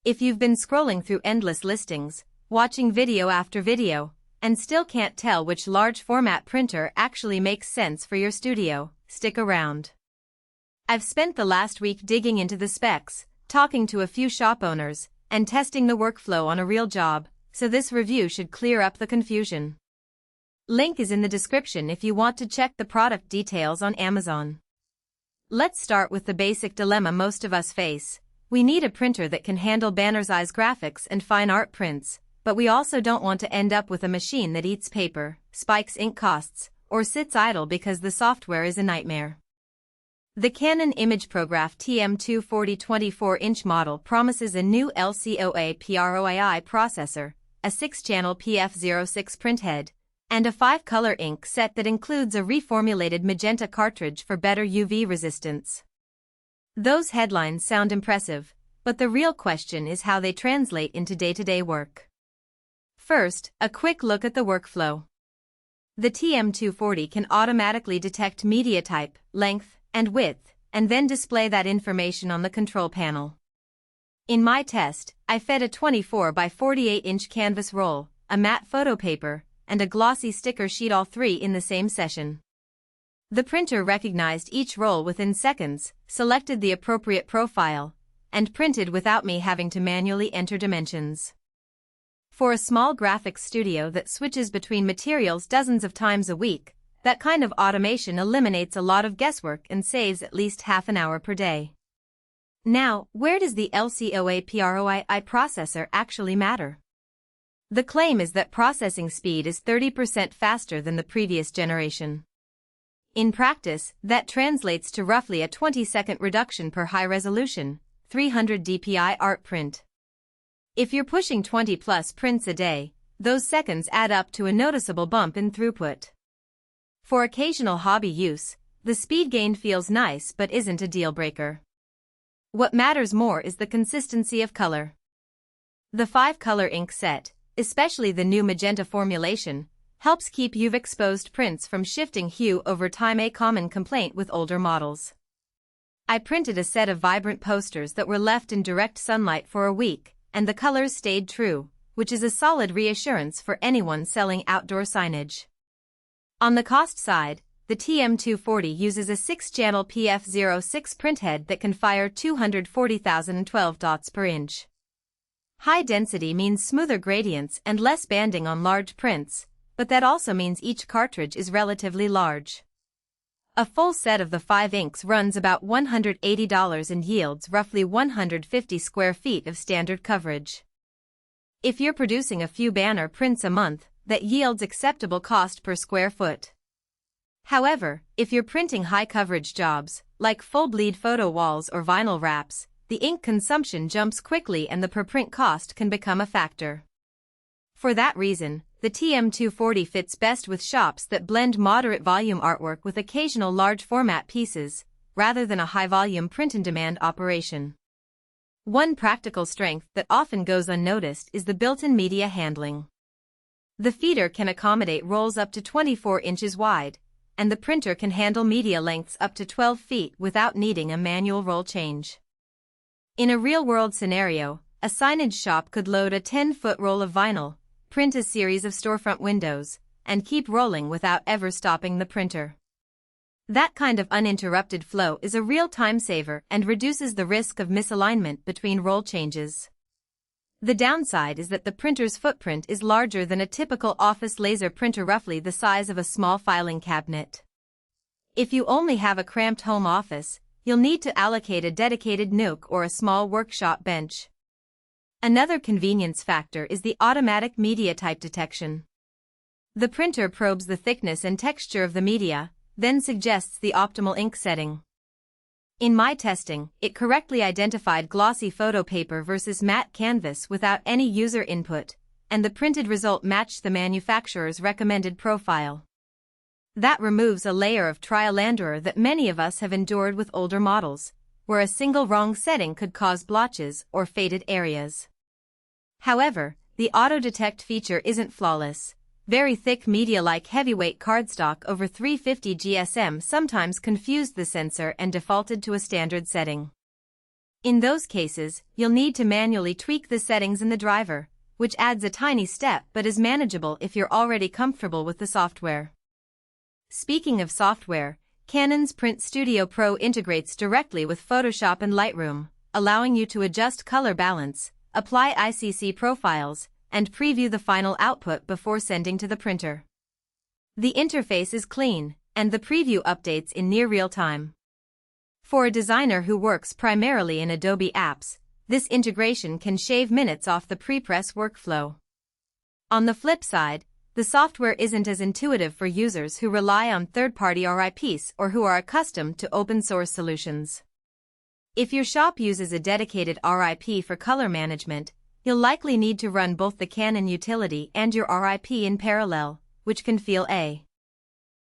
If you've been scrolling through endless listings, watching video after video, and still can't tell which large format printer actually makes sense for your studio, stick around. I've spent the last week digging into the specs, talking to a few shop owners, and testing the workflow on a real job, so this review should clear up the confusion. Link is in the description if you want to check the product details on Amazon. Let's start with the basic dilemma most of us face. We need a printer that can handle banner-size graphics and fine art prints, but we also don't want to end up with a machine that eats paper, spikes ink costs, or sits idle because the software is a nightmare. The Canon imagePROGRAF TM240 24-inch model promises a new LCOA-PROII processor, a 6-channel PF06 printhead, and a 5-color ink set that includes a reformulated magenta cartridge for better UV resistance. Those headlines sound impressive, but the real question is how they translate into day-to-day work. First, a quick look at the workflow. The TM240 can automatically detect media type, length, and width, and then display that information on the control panel. In my test, I fed a 24 by 48-inch canvas roll, a matte photo paper, and a glossy sticker sheet, all three in the same session. The printer recognized each roll within seconds, selected the appropriate profile, and printed without me having to manually enter dimensions. For a small graphics studio that switches between materials dozens of times a week, that kind of automation eliminates a lot of guesswork and saves at least half an hour per day. Now, where does the LCOA-PROII processor actually matter? The claim is that processing speed is 30% faster than the previous generation. In practice, that translates to roughly a 20-second reduction per high-resolution, 300 dpi art print. If you're pushing 20-plus prints a day, those seconds add up to a noticeable bump in throughput. For occasional hobby use, the speed gain feels nice but isn't a deal-breaker. What matters more is the consistency of color. The 5-color ink set, especially the new magenta formulation, helps keep UV-exposed prints from shifting hue over time, a common complaint with older models. I printed a set of vibrant posters that were left in direct sunlight for a week, and the colors stayed true, which is a solid reassurance for anyone selling outdoor signage. On the cost side, the TM240 uses a 6-channel PF06 printhead that can fire 240,012 dots per inch. High density means smoother gradients and less banding on large prints, but that also means each cartridge is relatively large. A full set of the 5 inks runs about $180 and yields roughly 150 square feet of standard coverage. If you're producing a few banner prints a month, that yields acceptable cost per square foot. However, if you're printing high-coverage jobs, like full-bleed photo walls or vinyl wraps, the ink consumption jumps quickly and the per-print cost can become a factor. For that reason, the TM240 fits best with shops that blend moderate volume artwork with occasional large-format pieces, rather than a high-volume print-on-demand operation. One practical strength that often goes unnoticed is the built-in media handling. The feeder can accommodate rolls up to 24 inches wide, and the printer can handle media lengths up to 12 feet without needing a manual roll change. In a real-world scenario, a signage shop could load a 10-foot roll of vinyl, print a series of storefront windows, and keep rolling without ever stopping the printer. That kind of uninterrupted flow is a real time saver and reduces the risk of misalignment between roll changes. The downside is that the printer's footprint is larger than a typical office laser printer, roughly the size of a small filing cabinet. If you only have a cramped home office, you'll need to allocate a dedicated nook or a small workshop bench. Another convenience factor is the automatic media type detection. The printer probes the thickness and texture of the media, then suggests the optimal ink setting. In my testing, it correctly identified glossy photo paper versus matte canvas without any user input, and the printed result matched the manufacturer's recommended profile. That removes a layer of trial and error that many of us have endured with older models, where a single wrong setting could cause blotches or faded areas. However, the auto-detect feature isn't flawless. Very thick media like heavyweight cardstock over 350 GSM sometimes confused the sensor and defaulted to a standard setting. In those cases, you'll need to manually tweak the settings in the driver, which adds a tiny step but is manageable if you're already comfortable with the software. Speaking of software, Canon's Print Studio Pro integrates directly with Photoshop and Lightroom, allowing you to adjust color balance, apply ICC profiles, and preview the final output before sending to the printer. The interface is clean, and the preview updates in near real time. For a designer who works primarily in Adobe apps, this integration can shave minutes off the pre-press workflow. On the flip side, the software isn't as intuitive for users who rely on third-party RIPs or who are accustomed to open-source solutions. If your shop uses a dedicated RIP for color management, you'll likely need to run both the Canon utility and your RIP in parallel, which can feel a